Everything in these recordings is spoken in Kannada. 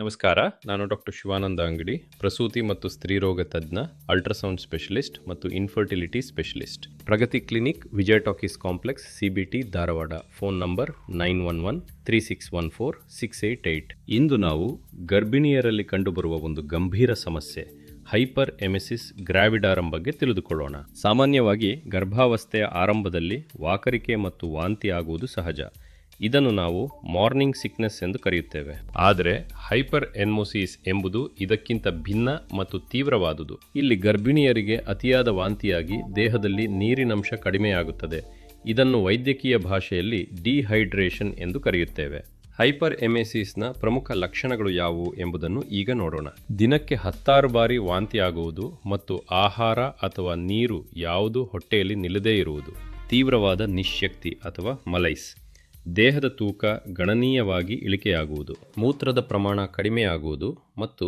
ನಮಸ್ಕಾರ, ನಾನು ಡಾಕ್ಟರ್ ಶಿವಾನಂದ ಅಂಗಡಿ, ಪ್ರಸೂತಿ ಮತ್ತು ಸ್ತ್ರೀರೋಗ ತಜ್ಞ, ಅಲ್ಟ್ರಾಸೌಂಡ್ ಸ್ಪೆಷಲಿಸ್ಟ್ ಮತ್ತು infertility specialist. Pragati clinic, Vijaya talkies complex, CBT, Dharwad. Phone number 9113614688. ಇಂದು ನಾವು ಗರ್ಭಿಣಿಯರಲ್ಲಿ ಕಂಡುಬರುವ ಒಂದು ಗಂಭೀರ ಸಮಸ್ಯೆ ಹೈಪರ್ ಎಮೆಸಿಸ್ ಗ್ರಾವಿಡಾರಂ ಬಗ್ಗೆ ತಿಳಿದುಕೊಳ್ಳೋಣ. ಸಾಮಾನ್ಯವಾಗಿ ಗರ್ಭಾವಸ್ಥೆಯ ಆರಂಭದಲ್ಲಿ ವಾಕರಿಕೆ ಮತ್ತು ವಾಂತಿ ಆಗುವುದು ಸಹಜ. ಇದನ್ನು ನಾವು ಮಾರ್ನಿಂಗ್ ಸಿಕ್ನೆಸ್ ಎಂದು ಕರೆಯುತ್ತೇವೆ. ಆದರೆ ಹೈಪರ್ ಎನ್ಮೋಸಿಸ್ ಎಂಬುದು ಇದಕ್ಕಿಂತ ಭಿನ್ನ ಮತ್ತು ತೀವ್ರವಾದುದು. ಇಲ್ಲಿ ಗರ್ಭಿಣಿಯರಿಗೆ ಅತಿಯಾದ ವಾಂತಿಯಾಗಿ ದೇಹದಲ್ಲಿ ನೀರಿನಂಶ ಕಡಿಮೆಯಾಗುತ್ತದೆ. ಇದನ್ನು ವೈದ್ಯಕೀಯ ಭಾಷೆಯಲ್ಲಿ ಡಿಹೈಡ್ರೇಷನ್ ಎಂದು ಕರೆಯುತ್ತೇವೆ. ಹೈಪರ್ ಎಮೆಸಿಸ್ನ ಪ್ರಮುಖ ಲಕ್ಷಣಗಳು ಯಾವುವು ಎಂಬುದನ್ನು ಈಗ ನೋಡೋಣ. ದಿನಕ್ಕೆ 10 ಬಾರಿ ವಾಂತಿ ಆಗುವುದು ಮತ್ತು ಆಹಾರ ಅಥವಾ ನೀರು ಯಾವುದು ಹೊಟ್ಟೆಯಲ್ಲಿ ನಿಲ್ಲದೇ ಇರುವುದು. ತೀವ್ರವಾದ ನಿಶ್ಶಕ್ತಿ ಅಥವಾ ಮಲೈಸ್. ದೇಹದ ತೂಕ ಗಣನೀಯವಾಗಿ ಇಳಿಕೆಯಾಗುವುದು. ಮೂತ್ರದ ಪ್ರಮಾಣ ಕಡಿಮೆಯಾಗುವುದು ಮತ್ತು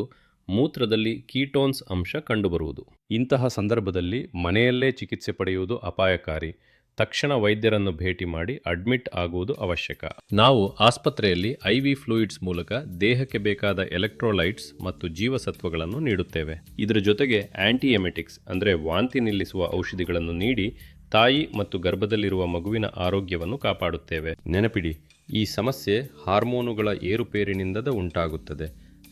ಮೂತ್ರದಲ್ಲಿ ಕೀಟೋನ್ಸ್ ಅಂಶ ಕಂಡುಬರುವುದು. ಇಂತಹ ಸಂದರ್ಭದಲ್ಲಿ ಮನೆಯಲ್ಲೇ ಚಿಕಿತ್ಸೆ ಪಡೆಯುವುದು ಅಪಾಯಕಾರಿ. ತಕ್ಷಣ ವೈದ್ಯರನ್ನು ಭೇಟಿ ಮಾಡಿ ಅಡ್ಮಿಟ್ ಆಗುವುದು ಅವಶ್ಯಕ. ನಾವು ಆಸ್ಪತ್ರೆಯಲ್ಲಿ IV ಫ್ಲೂಯಿಡ್ಸ್ ಮೂಲಕ ದೇಹಕ್ಕೆ ಬೇಕಾದ ಎಲೆಕ್ಟ್ರೋಲೈಟ್ಸ್ ಮತ್ತು ಜೀವಸತ್ವಗಳನ್ನು ನೀಡುತ್ತೇವೆ. ಇದರ ಜೊತೆಗೆ ಆಂಟಿಎಮೆಟಿಕ್ಸ್ ಅಂದರೆ ವಾಂತಿ ನಿಲ್ಲಿಸುವ ಔಷಧಿಗಳನ್ನು ನೀಡಿ ತಾಯಿ ಮತ್ತು ಗರ್ಭದಲ್ಲಿರುವ ಮಗುವಿನ ಆರೋಗ್ಯವನ್ನು ಕಾಪಾಡುತ್ತೇವೆ. ನೆನಪಿಡಿ, ಈ ಸಮಸ್ಯೆ ಹಾರ್ಮೋನುಗಳ ಏರುಪೇರಿನಿಂದ ಉಂಟಾಗುತ್ತದೆ.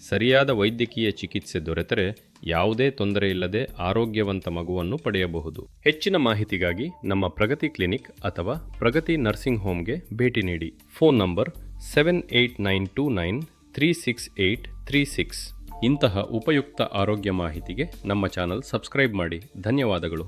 ಸರಿಯಾದ ವೈದ್ಯಕೀಯ ಚಿಕಿತ್ಸೆ ದೊರೆತರೆ ಯಾವುದೇ ತೊಂದರೆಯಿಲ್ಲದೆ ಆರೋಗ್ಯವಂತ ಮಗುವನ್ನು ಪಡೆಯಬಹುದು. ಹೆಚ್ಚಿನ ಮಾಹಿತಿಗಾಗಿ ನಮ್ಮ ಪ್ರಗತಿ ಕ್ಲಿನಿಕ್ ಅಥವಾ ಪ್ರಗತಿ ನರ್ಸಿಂಗ್ ಹೋಮ್ಗೆ ಭೇಟಿ ನೀಡಿ. Phone number 7892936836. ಇಂತಹ ಉಪಯುಕ್ತ ಆರೋಗ್ಯ ಮಾಹಿತಿಗೆ ನಮ್ಮ ಚಾನಲ್ ಸಬ್ಸ್ಕ್ರೈಬ್ ಮಾಡಿ. ಧನ್ಯವಾದಗಳು.